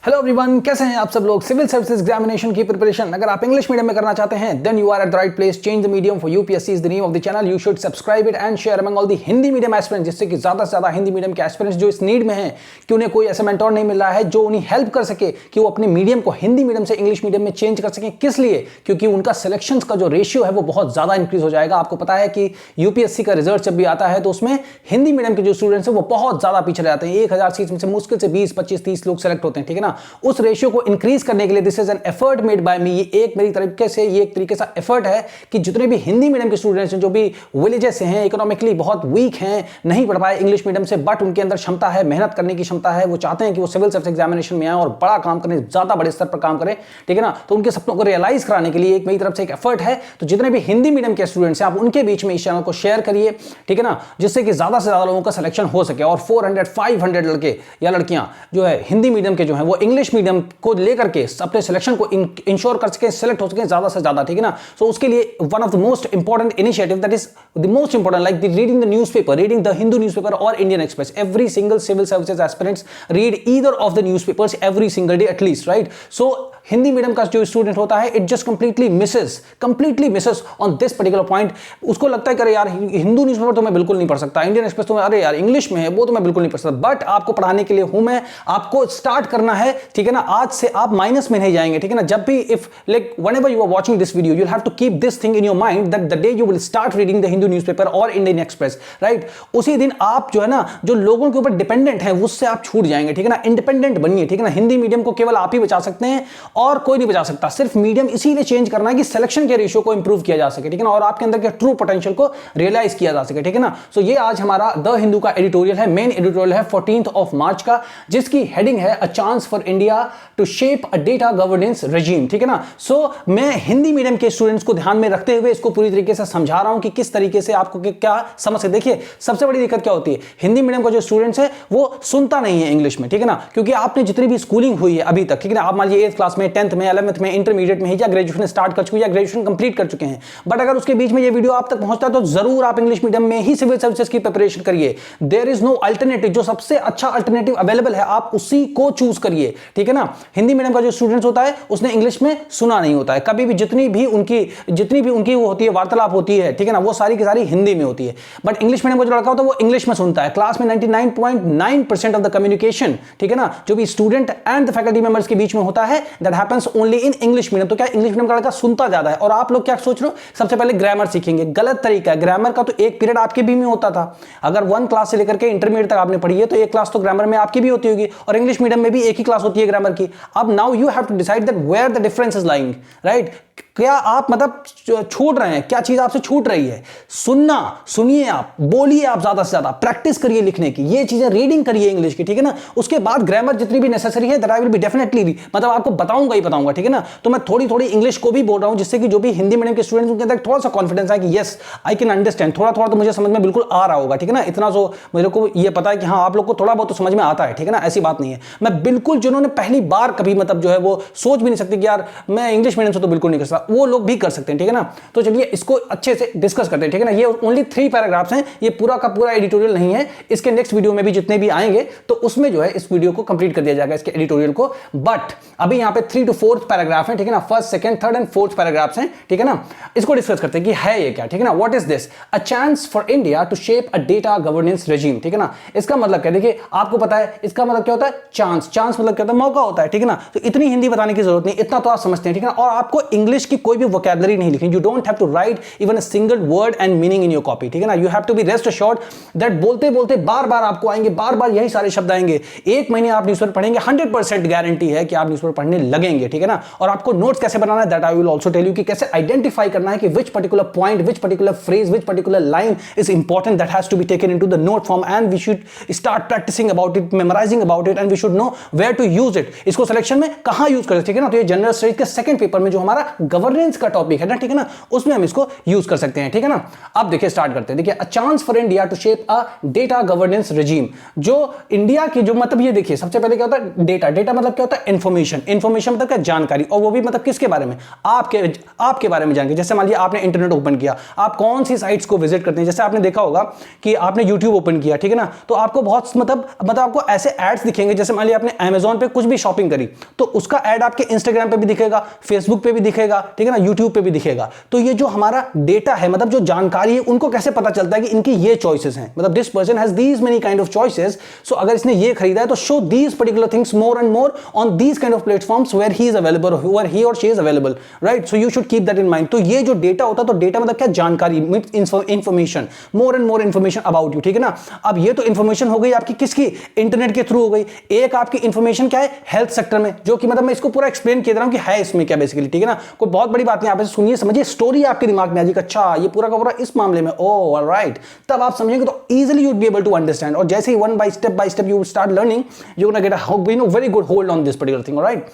Hello everyone, कैसे हैं आप सब लोग। सिविल सर्विसेज एग्जामिनेशन की प्रिपरेशन अगर आप इंग्लिश मीडियम में करना चाहते हैं then you are at the right place. Change the medium for UPSC is the name of the channel. You should subscribe it and share among all the Hindi medium aspirants, जिससे कि ज्यादा से ज्यादा Hindi medium के एस्पिरेंट्स जो इस need में हैं कि उन्हें कोई ऐसा मेंटोर नहीं मिल रहा है जो उन्हें हेल्प कर सके कि वो अपने मीडियम को हिंदी मीडियम से इंग्लिश मीडियम में चेंज कर सकें। किस लिए? क्योंकि उनका सिलेक्शन का जो रेशियो है वो बहुत ज्यादा इंक्रीज हो जाएगा। आपको पता है कि यूपीएससी का रिजल्ट जब भी आता है तो उसमें हिंदी मीडियम के जो स्टूडेंट्स हैं वो बहुत ज्यादा पीछे जाते हैं। 1000 सीट में से मुश्किल से 20, 25, 30 लोग सेलेक्ट होते हैं, ठीक है ना। उस रेशियो को इंक्रीज करने के लिए this is an effort made by me. ये एक तरीके से एफर्ट है कि जितने भी हिंदी मीडियम के स्टूडेंट्स हैं जो भी विलेजेस से हैं, इकोनॉमिकली बहुत वीक हैं, नहीं पढ़ पाए इंग्लिश मीडियम से, बट उनके अंदर क्षमता है, मेहनत करने की क्षमता है, वो चाहते हैं कि वो सिविल सर्विस एग्जामिनेशन में आए और बड़ा काम करें, ज्यादा बड़े स्तर पर काम करें, ठीक है ना। तो उनके सपनों को रियलाइज कराने के लिए एक मेरी तरफ से एक एफर्ट है। तो जितने भी हिंदी मीडियम के स्टूडेंट्स हैं आप उनके बीच में इस चैनल को शेयर करिए, ठीक है ना, जिससे कि ज्यादा से ज्यादा लोगों का सिलेक्शन हो सके और 400-500 लड़के या लड़कियां जो है हिंदी मीडियम के जो है वो इंग्लिश मीडियम को लेकर के अपने सिलेक्शन को इंश्योर कर सके, सिलेक्ट हो सके ज्यादा से ज्यादा, ठीक है ना। सो उसके लिए one of the most important initiative that is the most important like reading the newspaper, reading the Hindu newspaper और Indian Express. Every single civil services aspirants read either of the newspapers every single day at least, right. So Hindi medium का जो student होता है it just completely misses on this particular point. उसको लगता है कि अरे यार हिंदू न्यूज़पेपर तो मैं बिल्कुल नहीं पढ़ सकता, इंडियन एक्सप्रेस तो अरे यार इंग्लिश में है वो तो मैं बिल्कुल नहीं पढ़ सकता। बट आपको पढ़ाने के लिए हूं मैं, आपको स्टार्ट करना है, ठीक है ना। आज से आप माइनस में नहीं जाएंगे, ठीक है ना। जब भी if like whenever you are watching this video you'll have to keep this thing in your mind that the day you will start reading the Hindu newspaper or Indian Express, right, उसी दिन आप जो है ना जो लोगों के ऊपर डिपेंडेंट है उससे आप छूट जाएंगे, ठीक है ना। इंडिपेंडेंट बनिए, ठीक है ना। हिंदी मीडियम को केवल आप ही बचा सकते हैं और कोई नहीं बचा सकता। सिर्फ मीडियम इसीलिए चेंज करना है कि सिलेक्शन के रेशियो को इंप्रूव किया जा सके, ठीक है ना, और आपके अंदर के ट्रू पोटेंशियल को रियलाइज किया जा सके, ठीक है ना। सो ये आज हमारा द हिंदू का एडिटोरियल है, मेन एडिटोरियल है 14 मार्च का, जिसकी हेडिंग है a chance for India to shape a data governance regime, ठीक है ना। सो मैं हिंदी मीडियम के स्टूडेंट्स को ध्यान में रखते हुए इसको पूरी तरीके से समझा रहा हूं कि किस तरीके से आपको क्या समझ है। देखिए सबसे बड़ी दिक्कत क्या होती है, हिंदी मीडियम का जो स्टूडेंट्स है वो सुनता नहीं है इंग्लिश में, ठीक है ना। क्योंकि आपने जितनी भी स्कूलिंग हुई है अभी तक, ठीक है ना, आप मान लीजिए 8th क्लास में, 10th में, 11th में, इंटरमीडिएट में या ग्रेजुएशन स्टार्ट कर चुके या ग्रेजुएशन कंप्लीट कर चुके हैं, बट अगर उसके बीच में ये वीडियो आप तक पहुंचता है तो जरूर आप इंग्लिश मीडियम में ही सिविल सर्विसेज की प्रिपरेशन करिए। देयर इज नो अल्टरनेटिव, जो सबसे अच्छा अल्टरनेटिव अवेलेबल है आप उसी को चूज करिए, ठीक है ना। हिंदी मीडियम का जो स्टूडेंट्स होता है उसने इंग्लिश में सुना नहीं होता है कभी भी, जितनी भी उनकी वो होती है वार्तालाप होती है, ठीक है ना, वो सारी की सारी हिंदी में होती है। बट इंग्लिश मीडियम का जो लड़का होता है वो इंग्लिश में सुनता है। क्लास में 99.9% ऑफ द कम्युनिकेशन, ठीक है ना, जो भी student and the faculty members के बीच में होता है that happens only in English medium. तो क्या इंग्लिश मीडियम का लड़का सुनता ज्यादा है और आप लोग क्या सोच रहे हो सबसे पहले ग्रामर सीखेंगे। गलत तरीका है। ग्रामर का तो एक पीरियड आपके भी में होता था। अगर 1 क्लास से लेकर के इंटरमीडिएट तक आपने पढ़ी है तो एक क्लास तो ग्रामर में आपकी भी होती होगी और इंग्लिश मीडियम में भी एक ही क्लास होती है ग्रामर की। अब now you have to decide that where the difference is lying, right. क्या आप मतलब छूट रहे हैं, क्या चीज आपसे छूट रही है। सुनना, सुनिए, आप बोलिए, आप ज्यादा से ज्यादा प्रैक्टिस करिए लिखने की, ये चीजें रीडिंग करिए इंग्लिश की, ठीक है ना। उसके बाद ग्रामर जितनी भी नेसेसरी है that I will be definitely मतलब आपको बताऊंगा ही बताऊंगा, ठीक है ना। तो मैं थोड़ी थोड़ी इंग्लिश को भी बोल रहा हूं जिससे कि जो भी हिंदी मीडियम के स्टूडेंट्स उनके अंदर थोड़ा सा कॉन्फिडेंस है कि यस आई कैन अंडरस्टैंड, थोड़ा थोड़ा तो मुझे समझ में बिल्कुल आ रहा होगा, ठीक है ना। इतना जो मेरे को ये पता है कि हाँ आप लोग को थोड़ा बहुत तो समझ में आता है, ठीक है ना। ऐसी बात नहीं है। मैं बिल्कुल जिन्होंने पहली बार कभी मतलब जो है वो सोच भी नहीं सकते कि यार मैं इंग्लिश मीडियम से तो बिल्कुल नहीं कर सकता, वो लोग भी कर सकते हैं, ठीक है ना। तो चलिए इसको अच्छे से डिस्कस करते हैं, ठीक है ना। ये ओनली 3 पैराग्राफ्स हैं, ये पूरा का पूरा एडिटोरियल नहीं है। इसके नेक्स्ट वीडियो में भी जितने भी आएंगे तो उसमें जो है इस वीडियो को कंप्लीट कर दिया जाएगा, इसके एडिटोरियल को। बट अभी यहां पे 3 to 4th पैराग्राफ है, ठीक है ना। 1st, 2nd, 3rd and 4th paragraphs हैं, ठीक है ना। इसको डिस्कस करते हैं कि है ये क्या, ठीक है ना। What is this a chance for India to shape a data governance regime, ठीक है ना। इसका मतलब क्या, देखिए आपको पता है इसका मतलब क्या होता है, चांस। चांस मतलब क्या होता है, मौका होता है, ठीक है ना। तो इतनी हिंदी बताने की जरूरत नहीं, इतना तो आप समझते हैं, ठीक है ना। और आपको इंग्लिश की कोई भी वोकैबुलरी नहीं लिखनी, you don't have to write even a single word and meaning in your copy, ठीक है ना। You have to be rest assured that बोलते बोलते बार बार आपको आएंगे, बार बार यही सारे शब्द आएंगे। 1 महीने आप न्यूज़पेपर पढ़ेंगे, 100% गारंटी है कि आप न्यूज़पेपर पढ़ने लगेंगे, ठीक है ना। और आपको नोट्स कैसे बनाना है that I will also tell you कि कैसे आइडेंटिफाई करना है कि which particular point, which particular phrase, which particular line is important that has to be taken into the note form and we should start practising about it, memorising about it and we should know where to use it. इसको selection में कहां use करें, ठीक है ना। तो ये general studies के 2nd पेपर में जो हमारा गवर्नेंस का टॉपिक है ना, ठीक है ना, उसमें हम इसको यूज कर सकते हैं, ठीक है ना। अब देखिए स्टार्ट करते हैं। देखिए a chance for India to shape a data governance regime, जो इंडिया की जो मतलब ये देखिए सबसे पहले क्या होता है डेटा, डेटा मतलब क्या होता है इंफॉर्मेशन, इंफॉर्मेशन मतलब क्या जानकारी, और वो भी मतलब किसके बारे में, आपके बारे में जानकारी। जैसे मान लिया आपने इंटरनेट ओपन किया, आप कौन सी साइट्स को विजिट करते हैं, जैसे आपने देखा होगा कि आपने यूट्यूब ओपन किया, ठीक है ना, तो आपको बहुत मतलब आपको ऐसे एड्स दिखेंगे, जैसे मान लिया आपने अमेजॉन पे कुछ भी शॉपिंग करी तो उसका एड आपके इंस्टाग्राम पे भी दिखेगा, फेसबुक पे भी दिखेगा, ठीक है ना, यूट्यूब पे भी दिखेगा। तो ये जो हमारा डेटा है, मतलब जो जानकारी है, उनको कैसे पता चलता है कि इनकी ये चॉइसेस हैं, मतलब this person has these many kind of choices, so अगर इसने ये खरीदा है तो show these particular things more and more on these kind of platforms where he is available, where he or she is available, right. So you should keep that in mind. तो ये जो data होता है, तो data मतलब क्या जानकारी, information, more and more information about you, ठीक है ना। अब ये तो इंफॉर्मेशन हो गई आपकी किसकी, इंटरनेट के थ्रू हो गई। एक आपकी इंफॉर्मेशन क्या है हेल्थ सेक्टर में, जो कि मतलब मैं इसको पूरा एक्सप्लेन किया दे रहा हूं कि है इसमें क्या बेसिकली, ठीक है ना, कोई बहुत बड़ी बात नहीं, आप सुनिए समझिए, स्टोरी आपके दिमाग में आ जाएगी, अच्छा ये पूरा का पूरा इस मामले में, ओह ऑलराइट, तब आप समझेंगे तो easily you would be able to understand. और जैसे ही one by step you start learning, you gonna get a very good hold on this particular thing, alright.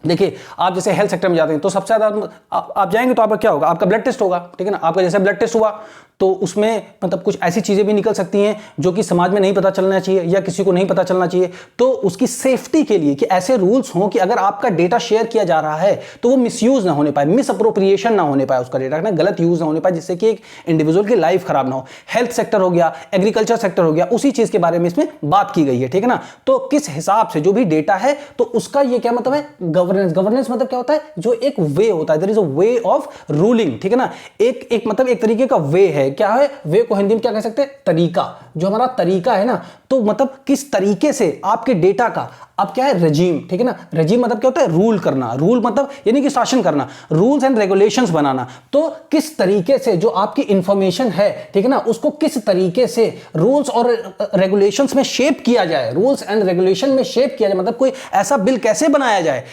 देखिए आप जैसे हेल्थ सेक्टर में जाते हैं तो सबसे ज्यादा आप जाएंगे तो आपका क्या होगा, आपका ब्लड टेस्ट होगा, ठीक है ना। आपका जैसे ब्लड टेस्ट हुआ तो उसमें मतलब कुछ ऐसी चीजें भी निकल सकती हैं जो कि समाज में नहीं पता चलना चाहिए या किसी को नहीं पता चलना चाहिए। तो उसकी सेफ्टी के लिए कि ऐसे रूल्स हों कि अगर आपका डेटा शेयर किया जा रहा है तो वो मिसयूज ना होने पाए, मिस अप्रोप्रिएशन ना होने पाए, उसका डेटा ना गलत यूज ना होने पाए, जिससे कि एक इंडिविजुअल की लाइफ खराब ना हो। हेल्थ सेक्टर हो गया, एग्रीकल्चर सेक्टर हो गया, उसी चीज के बारे में इसमें बात की गई है, ठीक है ना। तो किस हिसाब से जो भी डेटा है तो उसका ये क्या मतलब है गवर्नेंस, गवर्नेंस मतलब क्या होता है, जो एक वे होता है, there is a way of ruling, ठीक है ना। एक मतलब एक तरीके का वे है, क्या है वे को हिंदी में क्या कह सकते हैं, तरीका, जो हमारा तरीका है ना, तो मतलब किस तरीके से आपके डेटा का, अब क्या है रजीम, ठीक है ना। रजीम मतलब क्या होता है रूल करना, रूल मतलब यानी कि शासन करना, रूल्स एंड रेगुलेशंस बनाना। तो किस तरीके से जो आपकी इंफॉर्मेशन है, ठीक है ना, उसको किस तरीके से रूल्स और रेगुलेशंस में शेप किया जाए, रूल्स एंड रेगुलेशन में शेप किया जाए, मतलब कोई ऐसा बिल कैसे बनाया जाए,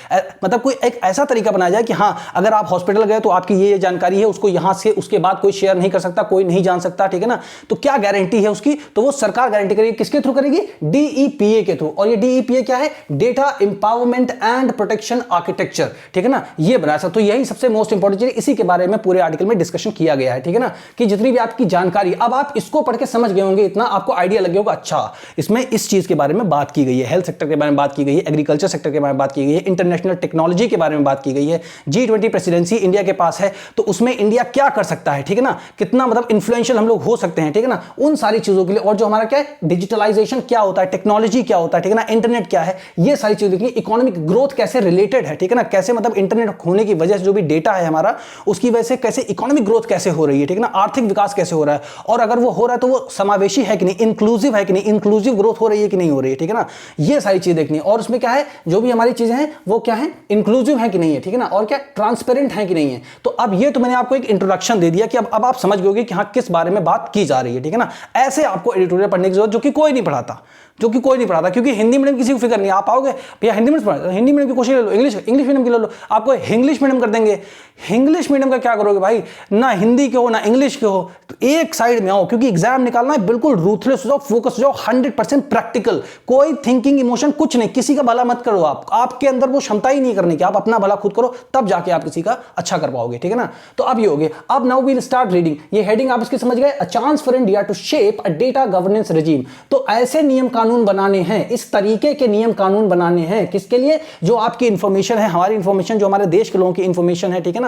मतलब कोई एक ऐसा तरीका बनाया जाए कि हाँ अगर आप हॉस्पिटल गए तो आपकी ये जानकारी है, उसको यहां से उसके बाद कोई शेयर नहीं कर सकता, कोई नहीं जान सकता, ठीक है ना। तो क्या गारंटी है उसकी, तो वो सरकार गारंटी करेगी, किसके थ्रू करेगी, डीईपीए के थ्रू। और ये डीईपीए क्या है, data empowerment and protection architecture, ठीक है ना, ये बनाया सकता। तो यही सबसे मोस्ट इंपॉर्टेंट चीज, इसी के बारे में पूरे आर्टिकल में डिस्कशन किया गया है, ठीक है ना, कि जितनी भी आपकी जानकारी, अब आप इसको पढ़ के समझ गए होंगे, इतना आपको आइडिया लग गया होगा, अच्छा इसमें इस चीज के बारे में बात की गई है, हेल्थ सेक्टर के बारे में बात की गई है, एग्रीकल्चर सेक्टर के बारे में बात की गई है, इंटरनेशनल टेक्नोलॉजी के बारे में बात की गई है, G20 प्रेसिडेंसी इंडिया के पास है तो उसमें इंडिया क्या कर सकता है, ठीक है ना, कितना मतलब इन्फ्लुएंशियल हम लोग हो सकते हैं, ठीक है ना, उन सारी चीजों के लिए। और जो हमारा क्या है डिजिटलाइजेशन क्या होता है, टेक्नोलॉजी क्या होता है, ठीक है ना, इंटरनेट क्या है, ये सारी चीजें देखिए, इकोनॉमिक ग्रोथ कैसे रिलेटेड है, ठीक है ना, कैसे मतलब इंटरनेट होने की वजह से जो भी डेटा है हमारा, उसकी वजह से कैसे इकोनॉमिक ग्रोथ कैसे हो रही है, ठीक है ना, आर्थिक विकास कैसे हो रहा है, और अगर वो हो रहा है तो वो समावेशी है कि नहीं, इंक्लूसिव है कि नहीं, इंक्लूसिव ग्रोथ हो रही है कि नहीं हो रही है, ठीक है ना, ये सारी चीजें देखनी है। और उसमें क्या है जो भी हमारी चीजें हैं वो क्या है इंक्लूसिव है कि नहीं है, ठीक है ना, और क्या ट्रांसपेरेंट है कि नहीं है। तो अब ये तो मैंने आपको एक इंट्रोडक्शन दे दिया कि अब आप समझ गए कि हाँ किस बारे में बात की जा रही है, ठीक है ना। ऐसे आपको एडिटोरियल पढ़ने की जरूरत जो कि कोई नहीं पढ़ाता, क्योंकि हिंदी मीडियम किसी को फिक्र नहीं। आप आओगे भैया हिंदी मीडियम की कोशिश ले लो, इंग्लिश मीडियम की ले लो, आपको इंग्लिश मीडियम कर देंगे। इंग्लिश मीडियम का क्या करोगे भाई, ना हिंदी के हो ना इंग्लिश के हो, तो एक साइड में आओ, क्योंकि एग्जाम निकालना है, बिल्कुल रूथलेस हो जाओ, फोकस हो जाओ, 100% प्रैक्टिकल, कोई थिंकिंग इमोशन कुछ नहीं, किसी का भला मत करो। आपके अंदर वो क्षमता ही नहीं करने की, आप अपना भला खुद करो, तब जाके आप किसी का अच्छा कर पाओगे, ठीक है ना। तो अब ये हो गया। अब नाउ वील स्टार्ट रीडिंग, ये हेडिंग आप इसकी समझ गए, a chance for India to shape a data governance regime. तो ऐसे नियम कानून बनाने हैं, इस तरीके के नियम कानून बनाने हैं, किसके लिए, जो आपकी इंफॉर्मेशन है, हमारी इंफॉर्मेशन, जो हमारे देश के लोगों की इंफॉर्मेशन है, ठीक है ना,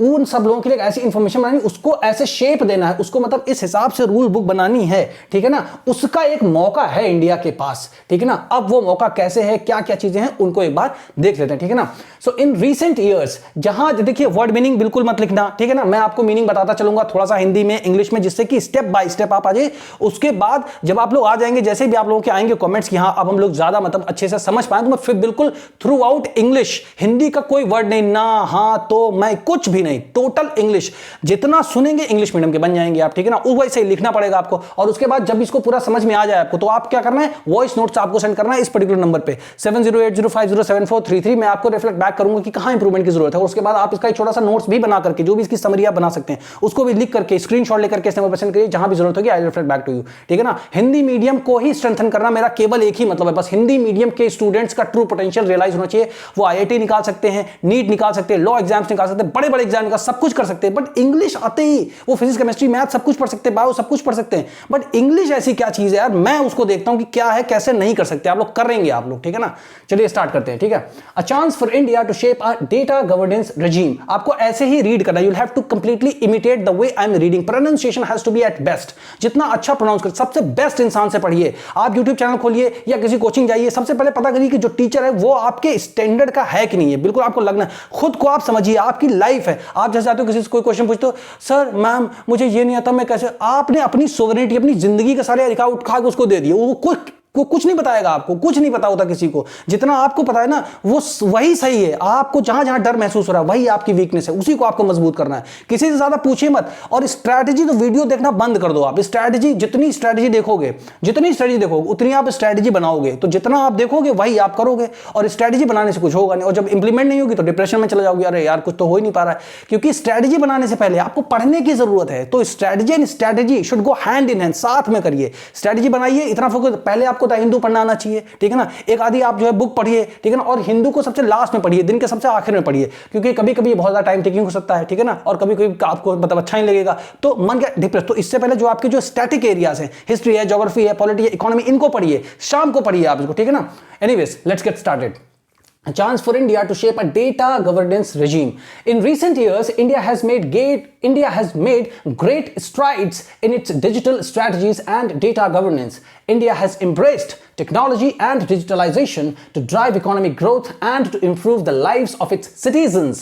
उन सब लोगों के लिए ऐसी इंफॉर्मेशन बनानी, उसको ऐसे शेप देना है, उसको मतलब इस हिसाब से रूल बुक बनानी है, ठीक है ना। उसका एक मौका है इंडिया के पास, ठीक है ना। अब वो मौका कैसे है, क्या क्या चीजें हैं, उनको एक बार देख लेते हैं, ठीक है ना। सो इन रीसेंट ईयर्स, जहां देखिए वर्ड मीनिंग बिल्कुल मत लिखना, ठीक है ना, मैं आपको मीनिंग बताता चलूंगा थोड़ा सा हिंदी में, इंग्लिश में, जिससे कि स्टेप बाय स्टेप आप आ जाइए। उसके बाद जब आप लोग आ जाएंगे, जैसे भी आप लोगों के आएंगे कमेंट्स कि हाँ अब हम लोग ज्यादा मतलब अच्छे से समझ पाए, तो मैं फिर बिल्कुल थ्रू आउट इंग्लिश, हिंदी का कोई वर्ड नहीं, ना हाँ तो मैं कुछ भी नहीं, टोटल इंग्लिश, जितना सुनेंगे इंग्लिश मीडियम के बन जाएंगे आप, ठीक है ना। वैसे ही लिखना पड़ेगा आपको। और उसके बाद जब इसको पूरा समझ में आ जाए आपको, तो आप क्या करना है, वॉइस नोट्स आपको सेंड करना है इस पर्टिकुलर नंबर पे 7080507433। मैं आपको रिफ्लेक्ट बैक करूंगा कि कहां इंप्रूवमेंट की जरूरत है। और उसके बाद आप इसका एक छोटा सा नोट्स भी बना करके, जो भी इसकी समरी आप बना सकते हैं, उसको भी लिख करके स्क्रीनशॉट लेकर के इस नंबर पर सेंड करिए, जहां भी जरूरत होगी I reflect back to you, ठीक है ना। हिंदी मीडियम को ही स्ट्रेंथन करना मेरा केवल एक ही मतलब है, बस हिंदी मीडियम के स्टूडेंट्स का ट्रू पोटेंशियल रियलाइज होना चाहिए। वो आईआईटी निकाल सकते हैं, नीट निकाल सकते हैं, लॉ एग्जाम्स निकाल सकते हैं, बड़े बड़े एग्जाम निकाल, सब कुछ कर सकते हैं, बट इंग्लिश आते ही वो फिजिक्स केमिस्ट्री मैथ सब कुछ पढ़ सकते हैं, बायो सब कुछ पढ़ सकते हैं, बट इंग्लिश ऐसी क्या चीज है यार, मैं उसको देखता हूं कि क्या है, कैसे नहीं कर सकते। आप लोग करेंगे आप लोग, ठीक है ना। चलिए स्टार्ट करते हैं, ठीक है। A chance for India to shape a data governance regime। आपको ऐसे ही रीड करना है, you'll have to completely imitate the way I'm reading, pronunciation has to be at best। जितना अच्छा प्रोनाउंस कर, सबसे बेस्ट इंसान से पढ़िए। आप YouTube चैनल खोलिए या किसी कोचिंग जाइए, सबसे पहले पता करिए कि जो टीचर है वो आपके स्टैंडर्ड का है कि नहीं है। बिल्कुल आपको लगना है, खुद को आप समझिए, आपकी लाइफ है। आप जैसे आते हो किसी से कोई क्वेश्चन पूछते हो, सर मैम मुझे ये नहीं आता, मैं कैसे, आपने अपनी सोवरेनिटी, अपनी जिंदगी का सारे अधिकार उठा के उसको दे दिए। वो कुछ नहीं बताएगा आपको, कुछ नहीं पता होता किसी को। जितना आपको पता है ना वो वही सही है। आपको जहां जहां डर महसूस हो रहा है वही आपकी वीकनेस है, उसी को आपको मजबूत करना है। किसी से ज्यादा पूछिए मत। और स्ट्रैटेजी तो वीडियो देखना बंद कर दो आप। स्ट्रैटेजी जितनी स्ट्रैटेजी देखोगे उतनी आप स्ट्रैटेजी बनाओगे। तो जितना आप देखोगे वही आप करोगे, और स्ट्रैटेजी बनाने से कुछ होगा नहीं। और जब इंप्लीमेंट नहीं होगी तो डिप्रेशन में चले जाओगे, अरे यार कुछ तो हो ही नहीं पा रहा है। क्योंकि स्ट्रैटेजी बनाने से पहले आपको पढ़ने की जरूरत है। तो strategy and strategy should go hand in hand, साथ में करिए। स्ट्रैटेजी बनाइए, इतना फोकस, पहले आपको द हिंदू पढ़ना आना चाहिए, ठीक है ना। एक आधी आप जो है बुक पढ़िए, ठीक है ना। और हिंदू को सबसे लास्ट में पढ़िए, दिन के सबसे आखिर में पढ़िए, क्योंकि कभी कभी बहुत ज्यादा टाइम टेकिंग हो सकता है, ठीक है ना। और कभी कभी आपको मतलब अच्छा नहीं लगेगा तो मन का डिप्रेस। तो इससे पहले जो आपके जो स्टैटिक एरियाज हैं, हिस्ट्री है, ज्योग्राफी है, पॉलिटी है, इकोनॉमी, इनको पढ़िए, शाम को पढ़िए आप इसको, ठीक है ना। Anyways let's get started. A chance for India to shape a data governance regime. In recent years, India has made great strides in its digital strategies and data governance. India has embraced technology and digitalization to drive economic growth and to improve the lives of its citizens.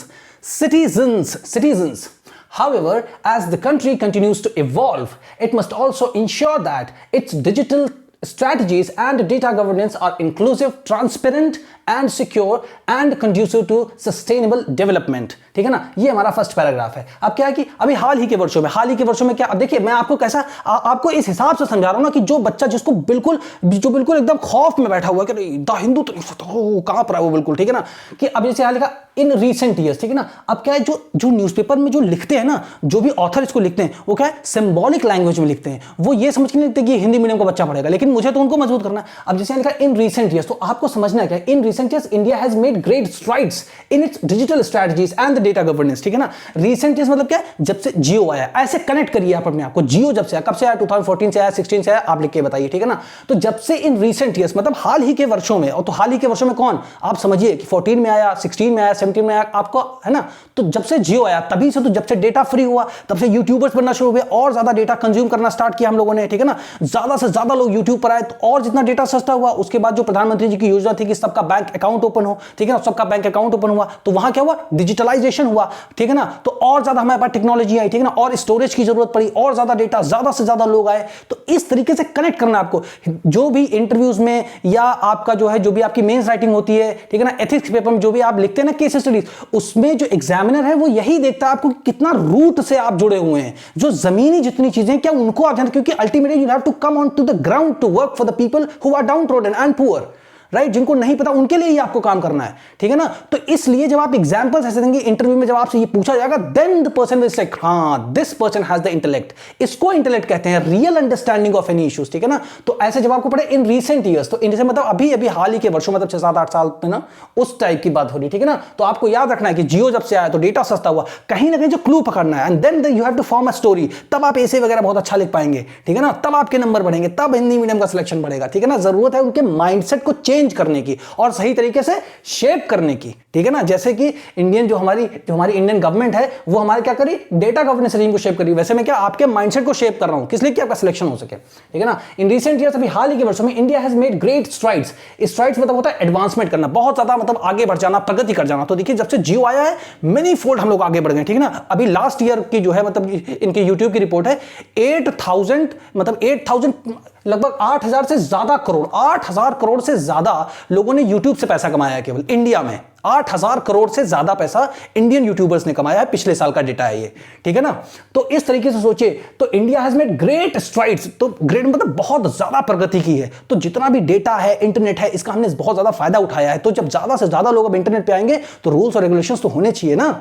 Citizens. However, as the country continues to evolve, it must also ensure that its digital strategies and data governance are inclusive, transparent and secure and conducive to sustainable development। ठीक है ना। ये हमारा first paragraph है। अब क्या है कि अभी हाल ही के वर्षों में क्या, अब देखिए मैं आपको कैसा आपको इस हिसाब से समझा रहा हूं ना कि जो बच्चा जिसको बिल्कुल एकदम खौफ में बैठा हुआ है कि द हिंदू तो कहां पर है वो, बिल्कुल ठीक है ना। कि अब जैसे हाल का इन रीसेंट ईयर्स, ठीक है ना। अब क्या है, जो न्यूज़पेपर में जो लिखते हैं ना, जो भी ऑथर इसको लिखते हैं वो क्या है, सिंबॉलिक लैंग्वेज में लिखते हैं। वो ये समझ के नहीं लिखते कि हिंदी मीडियम का बच्चा पढ़ेगा, लेकिन मुझे तो उनको मजबूत करना है। अब जैसे लिखा इन रीसेंट ईयर्स, तो आपको समझना क्या है, in recent years India has made great strides in its digital strategies and the data governance, ठीक है ना। रीसेंट ईयर्स मतलब क्या है, जब से जियो आया, ऐसे कनेक्ट करिए आप अपने आप को। जियो जब से आया, कब से आया, 2014 से आया, 16 से आया, आप लिख के बताइए, ठीक है ना। तो जब से इन रीसेंट ईयर्स मतलब हाल ही के वर्षों में, और तो हाल ही के वर्षों में कौन, आप समझिए कि 14 में आया, 16 में आया, 17 में आया, आपको है ना। तो जब से जियो आया तभी से, तो जब से डेटा फ्री हुआ तब से यूट्यूबर्स बनना शुरू हुए और ज्यादा डेटा कंज्यूम करना स्टार्ट किया हम लोगों ने, ठीक है ना। ज्यादा से ज्यादा लोग यूट्यूब पर आए, तो और जितना डेटा सस्ता हुआ, उसके बाद जो प्रधानमंत्री जी की योजना थी कि सबका बैंक अकाउंट ओपन हो, ठीक है ना, सबका बैंक अकाउंट ओपन हुआ, तो वहां क्या हुआ, डिजिटलाइजेशन हुआ, ठीक है ना। तो और ज्यादा हमारे पास टेक्नोलॉजी आई, ठीक है ना, और स्टोरेज की जरूरत पड़ी, और ज्यादा डेटा, ज्यादा से ज्यादा लोग आए। तो इस तरीके से कनेक्ट करना आपको, जो भी इंटरव्यूज में या आपका जो है, जो भी आपकी मेंस राइटिंग होती है, ठीक है ना, एथिक्स पेपर में जो भी आप लिखते हैं ना, केस स्टडीज, उसमें जो एग्जामिनर है वो यही देखता है आपको कितना रूट से आप जुड़े हुए हैं, जो जमीनी जितनी चीजें क्या उनको आप जानते, क्योंकि ultimately you have to come on to the ground to work for the people who are downtrodden and poor, right, जिनको नहीं पता उनके लिए ही आपको काम करना है, ठीक है ना। तो इसलिए जब आप एग्जांपल्स ऐसे देंगे इंटरव्यू में, जब आपसे ये पूछा जाएगा, then the person will say, हाँ this person has the intellect. इसको इंटेलेक्ट कहते हैं, real understanding of any issues, ठीक है ना। तो ऐसे जब आपको पढ़े इन रीसेंट ईयर्स, तो इनसे मतलब अभी हाल ही के वर्षों, मतलब 6-7-8 साल में ना, उस टाइप की बात हो रही, ठीक है ना। तो आपको याद रखना है कि जियो जब से आया तो डेटा सस्ता हुआ, कहीं ना कहीं जो क्लू पकड़ना है, and then you have to form a story. तब आप ऐसे वगैरह बहुत अच्छा लिख पाएंगे, ठीक है ना। तब आपके नंबर बढ़ेंगे, तब हिंदी मीडियम का सिलेक्शन बढ़ेगा, ठीक है ना। जरूरत है उनके माइंडसेट को चेंज करने की और सही तरीके से शेप करने की, ठीक है ना। जैसे कि जो हमारी इंडियन गवर्नमेंट है वो हमारे क्या करी, डेटा गवर्नेंस रेजिम को शेप करी, वैसे मैं क्या आपके माइंडसेट को शेप कर रहा हूं, किस लिए कि आपका सिलेक्शन हो सके, ठीक है ना। इन रीसेंट ईयर्स, अभी हाल ही के वर्षों में, India has made great strides. Strides मतलब होता है एडवांसमेंट करना, बहुत ज्यादा मतलब आगे बढ़ जाना, प्रगति कर जाना। तो देखिए जब से जियो आया है, मेनी फोल्ड हम लोग आगे बढ़ गए, ठीक है ना। अभी लास्ट ईयर की जो है मतलब इनकी यूट्यूब की रिपोर्ट है, 8,000 लगभग 8,000 से ज्यादा करोड़, 8,000 करोड़ से ज्यादा लोगों ने यूट्यूब से पैसा कमाया है केवल इंडिया में। 8,000 करोड़ से ज्यादा पैसा इंडियन यूट्यूबर्स ने कमाया है, पिछले साल का डेटा है ये, ठीक है ना। तो इस तरीके से सोचिए, तो India has made great strides, तो ग्रेट मतलब बहुत ज्यादा प्रगति की है। तो जितना भी डेटा है, इंटरनेट है, इसका हमने बहुत ज्यादा फायदा उठाया है। तो जब ज्यादा से ज्यादा लोग अब इंटरनेट पे आएंगे तो रूल्स और रेगुलेशंस तो होने चाहिए ना,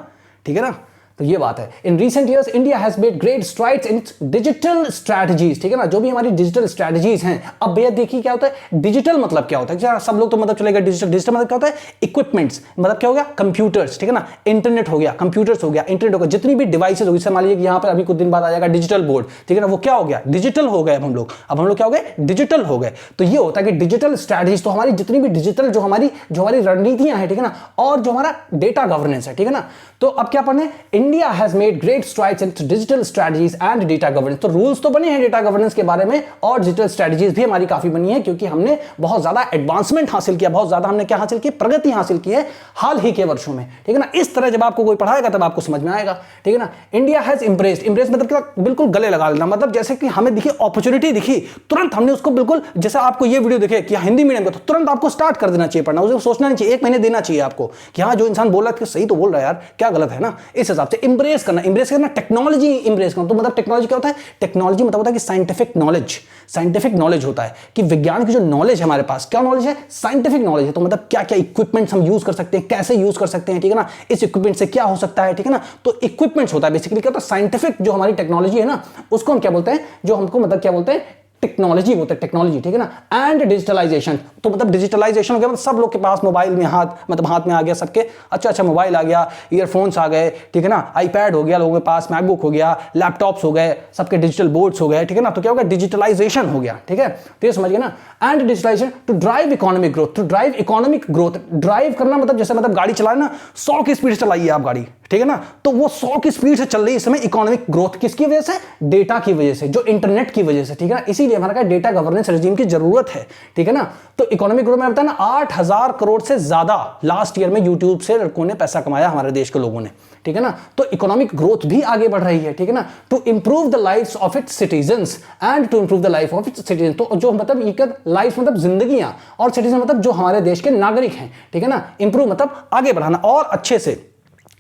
ठीक है ना। तो ये बात है। In recent years India has made great strides in digital strategies, ठीक है ना, जो भी हमारी डिजिटल स्ट्रैटेजीज हैं। अब भैया देखिए क्या होता है डिजिटल, मतलब क्या होता है, सब लोग तो मतलब चलेगा डिजिटल, डिजिटल मतलब क्या होता है इक्विपमेंट्स, मतलब क्या हो गया कंप्यूटर्स, ठीक है ना, इंटरनेट हो गया, कंप्यूटर्स हो गया, इंटरनेट हो गया, जितनी भी डिवाइसेज होगी, मान लीजिए यहाँ पर अभी कुछ दिन बाद आ जाएगा डिजिटल बोर्ड, ठीक है ना, वो क्या हो गया डिजिटल हो गए। अब हम लोग क्या हो गए डिजिटल हो गए। तो ये होता है कि डिजिटल स्ट्रैटेजीज, तो हमारी जितनी भी डिजिटल जो हमारी रणनीतियां हैं, ठीक है ना, और जो हमारा डेटा गवर्नेंस है, ठीक है ना। तो अब क्या पढ़ने, India has made great strides in digital strategies and data governance. तो रूल्स तो बने हैं डेटा गवर्नेंस के बारे में, और डिजिटल स्ट्रैटेजीज भी हमारी काफी बनी है, क्योंकि हमने बहुत ज्यादा एडवांसमेंट हासिल किया, बहुत ज्यादा हमने क्या हासिल की, प्रगति हासिल की है हाल ही के वर्षों में, ठीक है ना। इस तरह जब आपको कोई पढ़ाएगा तब आपको समझ में आएगा, ठीक है ना। इंडिया हैज इंप्रेस्ड, इंप्रेस मतलब क्या, बिल्कुल गले लगा लेना, मतलब जैसे कि हमें दिखी अपॉर्चुनिटी दिखी, तुरंत हमने उसको बिल्कुल, जैसे आपको ये वीडियो दिखे कि हिंदी मीडियम का, तो तुरंत आपको स्टार्ट कर देना चाहिए पढ़ना, उसे सोचना नहीं चाहिए, 1 महीने देना चाहिए आपको कि हाँ जो इंसान बोल रहा है सही तो बोल रहा है यार, क्या गलत है ना। इस हिसाब से इंप्रेस करना टेक्नोलॉजी इंप्रेस करना। तो मतलब टेक्नोलॉजी क्या होता है, टेक्नोलॉजी मतलब होता है कि साइंटिफिक नॉलेज होता है, कि विज्ञान की जो नॉलेज है हमारे पास, क्या नॉलेज है, साइंटिफिक नॉलेज है। तो मतलब क्या क्या इक्विपमेंट्स हम यूज कर सकते हैं, कैसे यूज कर सकते हैं, ठीक है ना, इस इक्विपमेंट से क्या हो सकता है, ठीक है ना। तो इक्विपमेंट्स होता है बेसिकली, क्या होता है साइंटिफिक जो हमारी टेक्नोलॉजी है ना, उसको हम क्या बोलते हैं, जो हमको मतलब क्या बोलते हैं टेक्नोलॉजी बोलते हैं, टेक्नोलॉजी, ठीक है ना। एंड डिजिटलाइजेशन, तो मतलब डिजिटलाइजेशन हो गया, मतलब सब लोग के पास मोबाइल में हाथ में आ गया सबके, अच्छा मोबाइल आ गया, ईयरफोन्स आ गए, ठीक है ना, आईपैड हो गया लोगों के पास, मैकबुक हो गया, लैपटॉप्स हो गए, सबके डिजिटल बोर्ड्स हो गए, ठीक है ना। तो क्या हो गया डिजिटलाइजेशन हो गया, ठीक है। तो ये समझ गए ना। And digitalisation to drive economic growth, drive करना मतलब जैसे मतलब गाड़ी चलाए ना 100 की स्पीड से चलाइए आप गाड़ी, ठीक है ना, तो वो 100 की स्पीड से चल रही है इस समय। इकोनॉमिक ग्रोथ किसकी वजह से, डेटा की वजह से, जो इंटरनेट की वजह से, ठीक है ना। इसीलिए हमारा क्या डेटा गवर्नेंस रेजिम की जरूरत है, ठीक है ना। तो इकोनॉमिक ग्रोथ में बताया ना 8,000 करोड़ से ज्यादा लास्ट ईयर में यूट्यूब से लड़कों ने पैसा कमाया हमारे देश के लोगों ने, ठीक है ना। तो इकोनॉमिक ग्रोथ भी आगे बढ़ रही है, ठीक है ना। To improve the lifes of its citizens and to improve the life of its citizen, तो जो मतलब ये लाइफ मतलब जिंदगियां, और सिटीजन मतलब जो हमारे देश के नागरिक हैं, ठीक है ना। इंप्रूव मतलब आगे बढ़ाना, और अच्छे से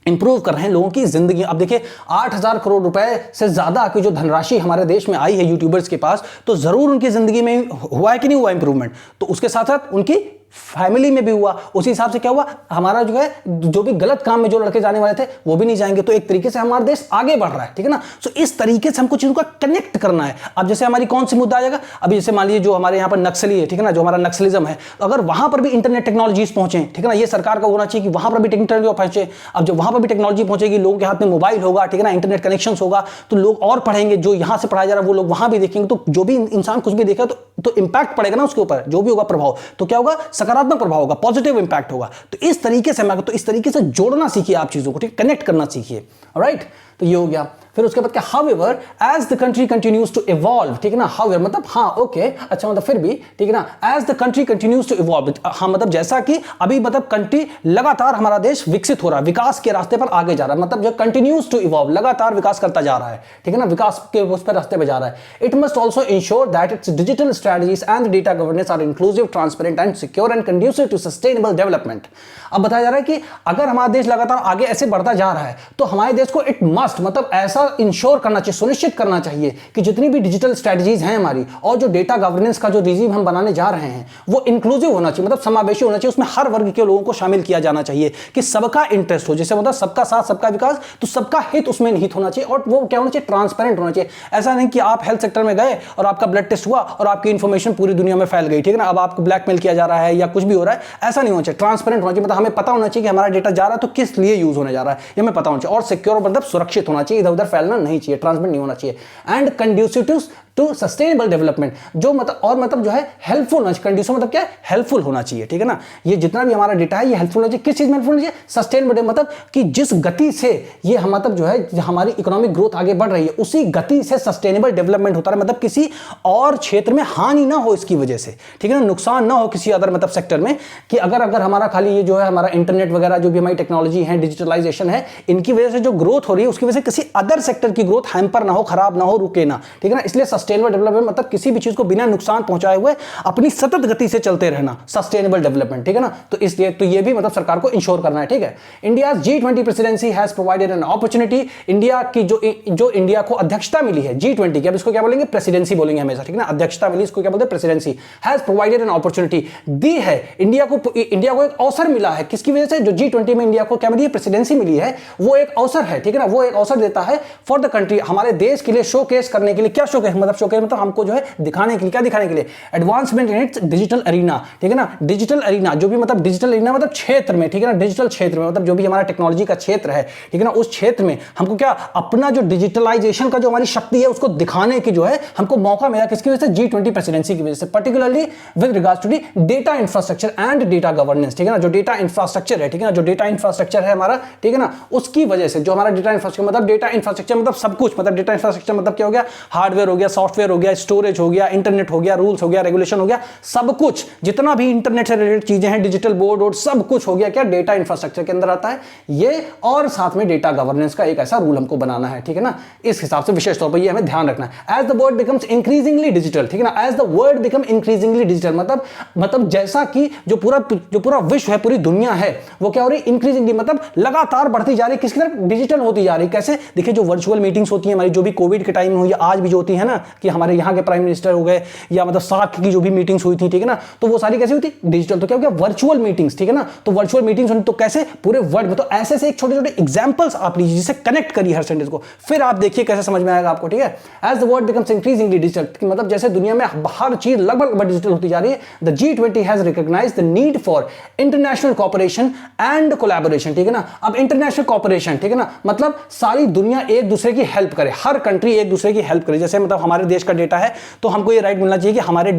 इंप्रूव कर रहे हैं लोगों की जिंदगी। अब देखिए 8,000 करोड़ रुपए से ज्यादा की जो धनराशि हमारे देश में आई है यूट्यूबर्स के पास, तो जरूर उनकी जिंदगी में हुआ है कि नहीं हुआ इंप्रूवमेंट। तो उसके साथ साथ उनकी फैमिली में भी हुआ, उसी हिसाब से क्या हुआ, हमारा जो है जो भी गलत काम में जो लड़के जाने वाले थे वो भी नहीं जाएंगे। तो एक तरीके से हमारा देश आगे बढ़ रहा है, ठीक है ना। सो इस तरीके से हमको चीजों का कनेक्ट करना है। अब जैसे हमारी कौन सी मुद्दा आ जाएगा, अभी जैसे मान लीजिए जो हमारे यहाँ पर नक्सली है, ठीक है ना, जो हमारा नक्सलिज्म है, तो अगर वहां पर भी इंटरनेट टेक्नोलॉजीज पहुंचे, ठीक है ना, ये सरकार का होना चाहिए कि वहां पर भी इंटरनेट पहुंचे। अब जब वहां पर भी टेक्नोलॉजी पहुंचेगी, लोगों के हाथ में मोबाइल होगा, ठीक है ना, इंटरनेट कनेक्शन होगा, तो लोग और पढ़ेंगे, जो यहां से पढ़ाया जा रहा है वो लोग वहां भी देखेंगे। तो जो भी इंसान कुछ भी देखेगा तो इंपैक्ट पड़ेगा ना उसके ऊपर, जो भी होगा प्रभाव, तो क्या होगा, सकारात्मक प्रभाव होगा, पॉजिटिव इंपैक्ट होगा। तो इस तरीके से जोड़ना सीखिए आप चीजों को, ठीक, कनेक्ट करना सीखिए, ऑलराइट। तो ये हो गया। फिर उसके बाद क्या, however as the country continues to evolve, ठीक है ना। हाउएवर मतलब हाँ ओके, अच्छा मतलब फिर भी, ठीक है ना। As the country continues to evolve, हाँ मतलब जैसा कि अभी मतलब कंट्री लगातार हमारा देश विकसित हो रहा है, विकास के रास्ते पर आगे जा रहा है, मतलब जो कंटिन्यूज टू इवॉल्व लगातार विकास करता जा रहा है, ठीक है ना, विकास के उस पर रास्ते पर जा रहा है। It must also ensure that its digital strategies and data governance are inclusive, transparent and secure and conducive to sustainable development. अब बताया जा रहा है कि अगर हमारा देश लगातार आगे ऐसे बढ़ता जा रहा है तो हमारे देश को इट मस्ट मतलब ऐसा इंश्योर करना चाहिए, सुनिश्चित करना चाहिए कि जितनी भी डिजिटल स्ट्रेटजीज हैं हमारी, और जो डेटा गवर्नेंस का जो रिजीम हम बनाने जा रहे हैं वो इंक्लूसिव होना चाहिए, मतलब समावेशी होना चाहिए, उसमें हर वर्ग के लोगों को शामिल किया जाना चाहिए, कि सबका इंटरेस्ट हो, जैसे मतलब सबका साथ सबका विकास, तो सबका हित उसमें निहित होना चाहिए। और वो क्या होना चाहिए, ट्रांसपेरेंट होना चाहिए। ऐसा नहीं कि आप हेल्थ सेक्टर में गए और आपका ब्लड टेस्ट हुआ और आपकी इंफॉर्मेशन पूरी दुनिया में फैल गई, ठीक है ना, अब आपको ब्लैकमेल किया जा रहा है या कुछ भी हो रहा है, ऐसा नहीं होना चाहिए। ट्रांसपेरेंट होना चाहिए, मतलब हमें पता होना चाहिए कि हमारा डेटा जा रहा है तो किस लिए यूज होने जा रहा है, ये हमें पता होना चाहिए। और सिक्योर मतलब सुरक्षित होना चाहिए, इधर उधर फैलना नहीं चाहिए, ट्रांसमिट नहीं होना चाहिए। And conducive to sustainable development, जो मतलब और मतलब जो है हेल्पफुल होना चाहिए। कंड्यूसिव मतलब क्या है, हेल्पफुल होना चाहिए, ठीक है ना। ये जितना भी हमारा डेटा है ये हेल्पफुल होना चाहिए। किस चीज में हेल्पफुल होना चाहिए, सस्टेनेबल, मतलब कि जिस गति से ये हम मतलब जो है हमारी इकोनॉमिक ग्रोथ आगे बढ़ रही है उसी गति से सस्टेनेबल डेवलपमेंट होता है, मतलब किसी और क्षेत्र में हानि ना हो इसकी वजह से, ठीक है ना, नुकसान ना हो किसी अदर मतलब सेक्टर में। कि अगर हमारा खाली ये जो है हमारा इंटरनेट वगैरह जो भी हमारी टेक्नोलॉजी है, डिजिटलाइजेशन है, इनकी वजह से जो ग्रोथ हो रही है उसकी वजह से किसी अदर सेक्टर की ग्रोथ हैम्पर ना हो, खराब ना हो, रुके ना, ठीक है ना। इसलिए सस्टेनेबल डेवलपमेंट मतलब किसी भी चीज को बिना नुकसान पहुंचाए हुए अपनी सतत गति से चलते रहना, सस्टेनेबल डेवलपमेंट, ठीक है ना। तो इसलिए तो ये भी मतलब सरकार को इंश्योर करना है, ठीक है। India G20 presidency has provided an opportunity, India की जो इंडिया को अध्यक्षता मिली है G20 की, अब इसको क्या बोलेंगे, प्रेसिडेंसी बोलेंगे हमेशा, ठीक है ना। अध्यक्षता मिली, इसको क्या बोलते हैं, presidency. Has provided an opportunity, दी है इंडिया को एक अवसर मिला है, किसकी वजह से, जो G20 में इंडिया को क्या मिली है, प्रेसिडेंसी मिली है, वो एक अवसर है, ठीक है ना। वो एक अवसर देता है फॉर द कंट्री, हमारे देश के लिए शोकेस करने के लिए। क्या शोकेस मतलब, शोकेस मतलब हमको जो है दिखाने के लिए, क्या दिखाने के लिए, advancement in its digital arena, ठीक है ना। डिजिटल अरीना जो भी मतलब डिजिटल अरीना मतलब क्षेत्र में, ठीक है ना, डिजिटल क्षेत्र में मतलब जो भी हमारा टेक्नोलॉजी का क्षेत्र है, ठीक है ना, उस क्षेत्र में हमको क्या अपना जो डिजिटलाइजेशन का जो हमारी शक्ति है उसको दिखाने की जो है हमको मौका मिला, किसकी वजह से, G20 प्रेसिडेंसी की वजह से, particularly with regards to the data infrastructure and data governance, ठीक है ना। जो डेटा इंफ्रास्ट्रक्चर है, ठीक है ना, जो डेटा इंफ्रास्ट्रक्चर है हमारा, ठीक है ना, उसकी वजह से जो हमारा डेटा इंफ्रास्ट्रक्चर मतलब डेटा इंफ्रास्ट्रक्चर मतलब सब कुछ, मतलब डेटा इंफ्रास्ट्रक्चर मतलब क्या हो गया, हार्डवेयर हो गया, सॉफ्टवेयर हो गया, स्टोरेज हो गया, इंटरनेट हो गया, रूल्स हो गया, रेगुलेशन हो गया, सब कुछ जितना भी इंटरनेट से रिलेटेड चीजें हैं, डिजिटल बोर्ड सब कुछ हो गया क्या, डेटा इंफ्रास्ट्रक्चर के अंदर आता है ये। और साथ में डेटा गवर्नेंस का एक ऐसा रूल हमको बनाना है, ठीक है ना। इस हिसाब से विशेष तौर पर ये हमें ध्यान रखना है। As the world becomes increasingly digital, ठीक है ना, as the world become increasingly digital मतलब जैसा कि जो पूरा विश्व है, पूरी दुनिया है, वो क्या हो रही है, इंक्रीजिंगली मतलब लगातार बढ़ती जा रही है, किसकी तरफ, डिजिटल होती जा रही है। कैसे, देखिए जो वर्चुअल मीटिंग्स होती है हमारी, जो भी कोविड के टाइम में हुई, आज भी जो होती है ना, कि हमारे यहाँ के प्राइम मिनिस्टर हो गए या मतलब सार्क की जो भी मीटिंग्स हुई थी, ठीक है ना, तो वो सारी कैसे हुई थी, डिजिटल। तो क्या हो गया, वर्चुअल मीटिंग्स, ठीक है ना। तो वर्चुअल मीटिंग्स होनी तो कैसे, पूरे वर्ल्ड में। तो ऐसे से एक छोटे छोटे एग्जांपल्स आप लीजिए जिससे कनेक्ट करिए हर सेंटेंस को, फिर आप देखिए कैसे समझ में आएगा आपको, ठीक है। As the world becomes increasingly digital मतलब जैसे दुनिया में हर चीज लगभग डिजिटल होती जा रही है, the G20 has recognised the need for international cooperation and collaboration, ठीक है ना। अब इंटरनेशनल कोऑपरेशन, ठीक है ना, मतलब सारी दुनिया एक दूसरे की हेल्प करे, हर कंट्री एक दूसरे की हेल्प करे। जैसे मतलब हमारे देश का डेटा है तो हमको ये राइट मिलना चाहिए कि हमारे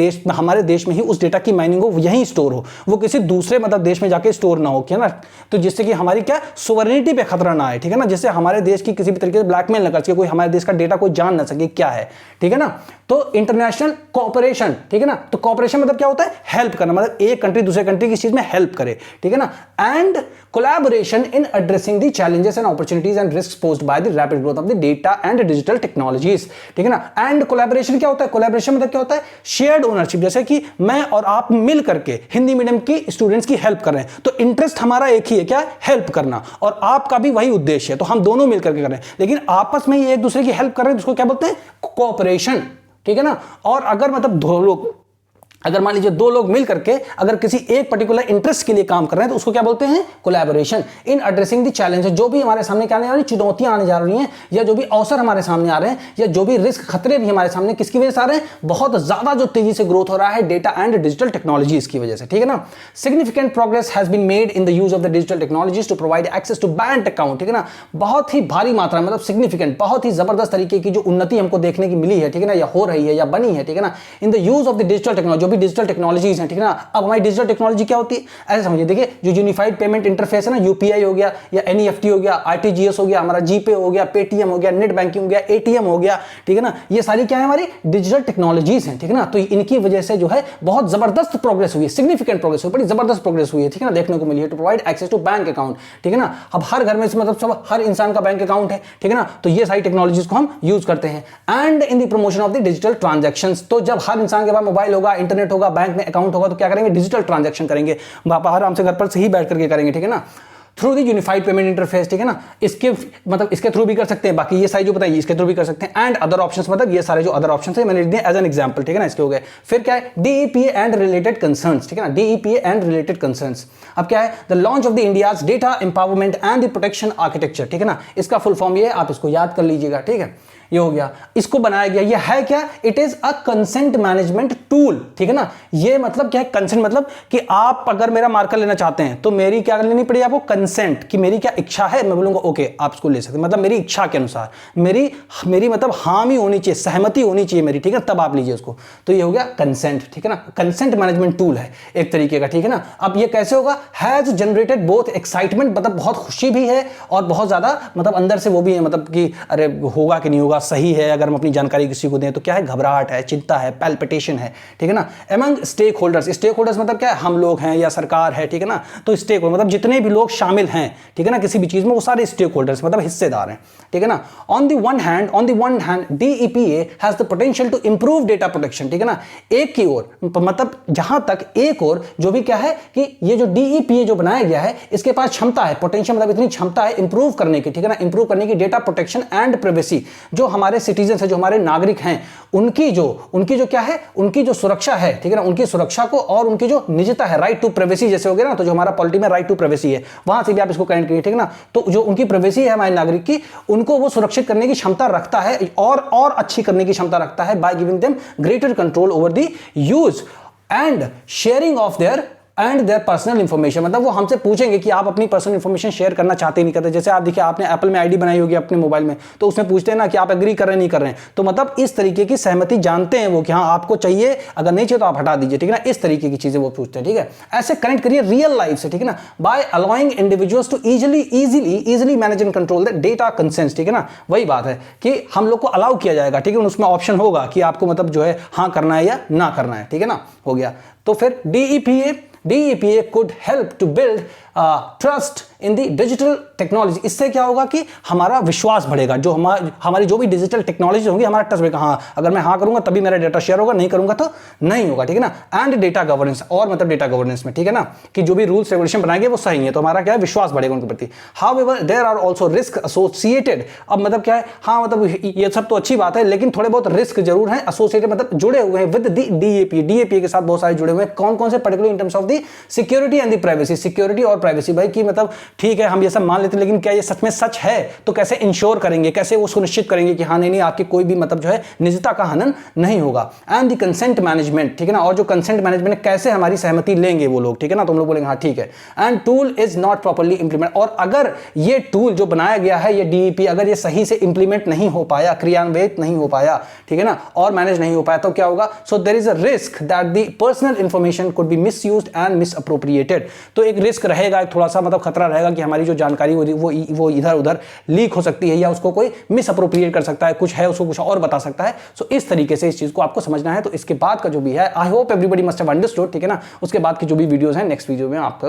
देश में ही उस डेटा की माइनिंग हो, यहीं स्टोर हो, वो किसी दूसरे मतलब देश में जाके स्टोर ना हो, क्या ना। तो जिससे कि हमारी क्या सोवरेनिटी पे खतरा ना आए, ठीक है ना। जैसे हमारे देश की किसी भी तरीके से ब्लैकमेल ना कर सके कोई, हमारे देश का डेटा कोई जान ना सके क्या है, ठीक है ना। तो इंटरनेशनल कोऑपरेशन, ठीक है ना। तो कोऑपरेशन मतलब क्या होता है, हेल्प करना, मतलब एक कंट्री दूसरे कंट्री की चीज में हेल्प करे, ठीक है ना। And collaboration in addressing the challenges and opportunities and risk posed by the rapid growth of the data and digital technologies, ठीक है ना। एंड कोलैबोरेशन क्या होता है, कोलैबोरेशन मतलब क्या होता है, शेयर्ड ओनरशिप। जैसे कि मैं और आप मिल करके हिंदी मीडियम की स्टूडेंट्स की हेल्प कर रहे हैं, तो इंटरेस्ट हमारा एक ही है, क्या, हेल्प करना, और आपका भी वही उद्देश्य है, तो हम दोनों मिल करके कर रहे हैं, लेकिन आपस में ही एक दूसरे की हेल्प कर रहे हैं, उसको क्या बोलते हैं, कोऑपरेशन, ठीक है ना। और अगर मतलब दो लोग, अगर मान लीजिए दो लोग मिल करके अगर किसी एक पर्टिकुलर इंटरेस्ट के लिए काम कर रहे हैं तो उसको क्या बोलते हैं, collaboration in addressing the challenge. जो भी हमारे सामने क्या आने जा रही, चुनौतियां आने जा रही हैं, या जो भी अवसर हमारे सामने आ रहे हैं, या जो भी रिस्क खतरे भी हमारे सामने किसकी वजह से आ रहे हैं, बहुत ज्यादा जो तेजी से ग्रोथ हो रहा है डेटा एंड डिजिटल टेक्नोलॉजीज की वजह से, ठीक है ना। Significant progress has been made in the use of the digital technologies to provide access to bank account, ठीक है ना। बहुत ही भारी मात्रा मतलब सिग्निफिकेंट, बहुत ही जबरदस्त तरीके की जो उन्नति हमको देखने की मिली है, ठीक है ना, या हो रही है या बनी है, ठीक है ना, इन the use of the digital technology, जो भी डिजिटल टेक्नोलॉजी है, ठीक है ना। अब हमारी डिजिटल टेक्नोलॉजी क्या होती है, ऐसे समझिए, देखिए जो यूनिफाइड पेमेंट इंटरफेस है ना, यूपीआई हो गया या एनईएफटी हो गया, आरटीजीएस हो गया, हमारा जीपे हो गया, पेटीएम हो गया, नेट बैंकिंग हो गया, एटीएम हो गया, ठीक है ना, ये सारी क्या है, हमारी डिजिटल टेक्नोलॉजीज हैं, ठीक है ना। तो इनकी वजह से जो है बहुत जबरदस्त प्रोग्रेस हुई है, सिग्निफिकेंट प्रोग्रेस हुई, बड़ी जबरदस्त प्रोग्रेस हुई है, ठीक है ना, देखने को मिली है। To provide access to bank account, ठीक है ना। अब हर घर में मतलब सब हर इंसान का बैंक अकाउंट है, ठीक है ना, तो ये सारी टेक्नोलॉजीज को हम यूज करते हैं। And in the promotion of the digital transactions, तो जब हर इंसान के पास मोबाइल होगा, इंटरनेट होगा, बैंक में अकाउंट होगा, तो क्या करेंगे, डिजिटल ट्रांजैक्शन करेंगे, आराम से घर पर से ही बैठ करके करेंगे, ठीक है ना, through the unified payment interface, ठीक है ना। इसके मतलब इसके थ्रू भी कर सकते हैं, बाकी ये सारी जो बताइए इसके थ्रू भी कर सकते हैं। एंड अदर ऑप्शंस मतलब ये सारे जो अदर ऑप्शंस है मैंने लिख दिए एज एन एग्जांपल, ठीक है ना, इसके हो गए। फिर क्या है, डीईपीए एंड रिलेटेड कंसर्न्स, ठीक है ना, डीईपीए एंड रिलेटेड कंसर्न्स। अब क्या है, the launch of the India's data empowerment and the protection architecture, ठीक है ना। इसका फुल फॉर्म ये है, आप इसको याद कर लीजिएगा, ठीक है। ये हो गया, इसको बनाया गया, ये है क्या, it is a consent management tool, ठीक है ना। ये मतलब क्या है, कंसेंट मतलब कि आप अगर मेरा मार्कर लेना चाहते हैं तो मेरी क्या लेनी पड़ेगी आपको, कंसेंट, कि मेरी क्या इच्छा है, मैं बोलूंगा ओके आप इसको ले सकते हैं, मतलब मेरी इच्छा के अनुसार, मेरी मतलब हामी होनी चाहिए, सहमति होनी चाहिए मेरी, ठीक है, तब आप लीजिए उसको। तो ये हो गया कंसेंट, ठीक है ना, कंसेंट मैनेजमेंट टूल है एक तरीके का, ठीक है ना। अब ये कैसे होगा, हैज जनरेटेड बोथ एक्साइटमेंट, मतलब बहुत खुशी भी है और बहुत ज्यादा मतलब अंदर से वो भी है, मतलब कि अरे होगा कि नहीं होगा, सही है, अगर हम अपनी जानकारी किसी को दें तो क्या है, घबराहट है, चिंता है, पैल्पिटेशन है, ठीक है ना। Among stakeholders, stakeholders मतलब क्या है, हम लोग हैं या सरकार है, ठीक है ना। तो स्टेक मतलब जितने भी लोग शामिल शामिल हैं, ठीक है ना, किसी भी चीज में, वो सारे स्टेक होल्डर्स मतलब हिस्सेदार हैं, ठीक है ना। On the one hand DEPA has the potential to improve data protection, ठीक है ना। एक की ओर मतलब जहां तक एक और जो भी क्या है कि ये जो DEPA जो बनाया गया है इसके पास क्षमता है, पोटेंशियल मतलब इतनी क्षमता है इंप्रूव करने की, ठीक है ना, इंप्रूव करने की डेटा प्रोटेक्शन एंड प्राइवेसी, जो हमारे सिटीजन है, जो हमारे नागरिक हैं, उनकी जो क्या है, उनकी जो सुरक्षा है, ठीक है ना, उनकी सुरक्षा को और उनकी जो निजता है, राइट टू प्राइवेसी जैसे हो गया ना, तो जो हमारा पॉलिटी में राइट टू प्राइवेसी है वहां से भी आप इसको कनेक्ट करिए, ठीक है ना। तो जो उनकी प्राइवेसी है हमारे नागरिक की, उनको वो सुरक्षित करने की क्षमता रखता है और अच्छी करने की क्षमता रखता है by giving them greater control over the use and sharing of their personal information. मतलब वो हमसे पूछेंगे कि आप अपनी पर्सनल इंफॉर्मेशन शेयर करना चाहते नहीं करते। जैसे आप देखिए, आपने एप्पल में आईडी बनाई होगी अपने मोबाइल में, तो उसमें पूछते हैं ना कि आप एग्री कर रहे हैं नहीं कर रहे हैं, तो मतलब इस तरीके की सहमति जानते हैं वो कि हाँ आपको चाहिए, अगर नहीं चाहिए तो आप हटा दीजिए, ठीक है ना, इस तरीके की चीजें वो पूछते हैं, ठीक है। ऐसे कनेक्ट करिए रियल लाइफ से, ठीक है ना, by allowing individuals to easily manage and control the data consents, ठीक है ना। वही बात है कि हम लोग को अलाउ किया जाएगा, ठीक है, उसमें ऑप्शन होगा कि आपको मतलब जो है हाँ करना है या ना करना है, ठीक है ना, हो गया। तो फिर DEPA could help to build trust in the digital technology। इससे क्या होगा कि हमारा विश्वास बढ़ेगा, जो हमारी जो भी डिजिटल टेक्नोलॉजी होगी, हमारा ट्रस्ट बढ़ेगा, हाँ अगर मैं हाँ करूंगा तभी मेरा डेटा शेयर होगा, नहीं करूंगा तो नहीं होगा, ठीक है ना। एंड डेटा गवर्नेंस, और मतलब डेटा गवर्नेंस में, ठीक है ना, कि जो भी रूल्स रेगुलेशन बनाएंगे वो सही है, तो हमारा क्या है, विश्वास बढ़ेगा उनके प्रति। However there are also risk associated. अब मतलब क्या है, हाँ मतलब ये सब तो अच्छी बात है, लेकिन थोड़े बहुत रिस्क जरूर हैं एसोसिएटेड, मतलब जुड़े हुए हैं विद द DEPA के साथ बहुत सारे जुड़े हुए हैं। कौन कौन से particular in terms of the security and the privacy, security और प्राइवेसी। भाई कि मतलब ठीक है हम ये सब मान लेते हैं, लेकिन क्या ये सच में सच है, तो कैसे इंश्योर करेंगे, कैसे वो सुनिश्चित करेंगे कि हाँ नहीं आपकी कोई भी मतलब जो है निजता का हनन नहीं होगा। एंड द कंसेंट मैनेजमेंट, ठीक है ना, और जो कंसेंट मैनेजमेंट कैसे हमारी सहमति लेंगे वो लोग, ठीक है ना, तो हम लोग बोलेंगे हाँ ठीक है। And tool is not properly implement, और अगर ये टूल जो बनाया गया है ये DEPA अगर ये सही से इंप्लीमेंट नहीं हो पाया, क्रियान्वित नहीं हो पाया, ठीक है ना, और मैनेज नहीं हो पाया, तो क्या होगा, so there is a risk that the personal information could be misused and misappropriated. तो एक रिस्क रहेगा, थोड़ा सा मतलब खतरा रहेगा कि हमारी जो जानकारी वो इधर उधर लीक हो सकती है, या उसको कोई मिस अप्रोप्रिएट कर सकता है, कुछ है उसको कुछ और बता सकता है। सो इस तरीके से इस चीज को आपको समझना है। तो इसके बाद का जो भी है, I hope everybody must have understood, ठीक है ना। उसके बाद की जो भी वीडियोस हैं नेक्स्ट वीडियो में आपका